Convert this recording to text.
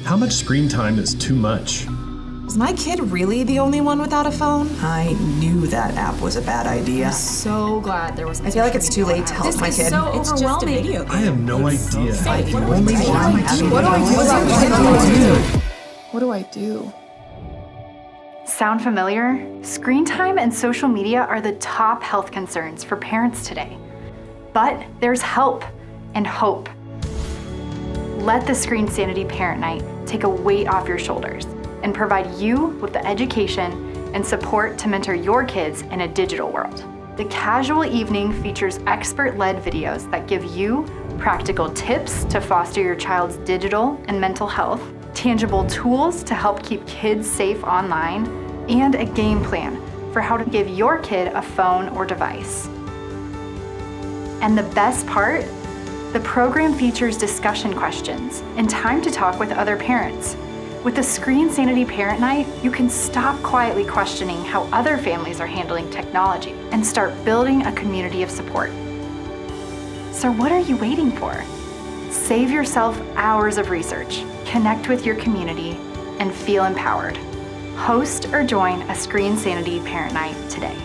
How much screen time is too much? Is my kid really the only one without a phone? I knew that app was a bad idea. I'm so glad there wasn't. I feel like it's too late to help my kid. This is so It's overwhelming. just a video I have no idea. What do I do? Sound familiar? Screen time and social media are the top health concerns for parents today. But there's help and hope. Let the Screen Sanity Parent Night take a weight off your shoulders and provide you with the education and support to mentor your kids in a digital world. The casual evening features expert-led videos that give you practical tips to foster your child's digital and mental health, tangible tools to help keep kids safe online, and a game plan for how to give your kid a phone or device. And the best part? The program features discussion questions and time to talk with other parents. With the Screen Sanity Parent Night, you can stop quietly questioning how other families are handling technology and start building a community of support. So what are you waiting for? Save yourself hours of research, connect with your community, and feel empowered. Host or join a Screen Sanity Parent Night today.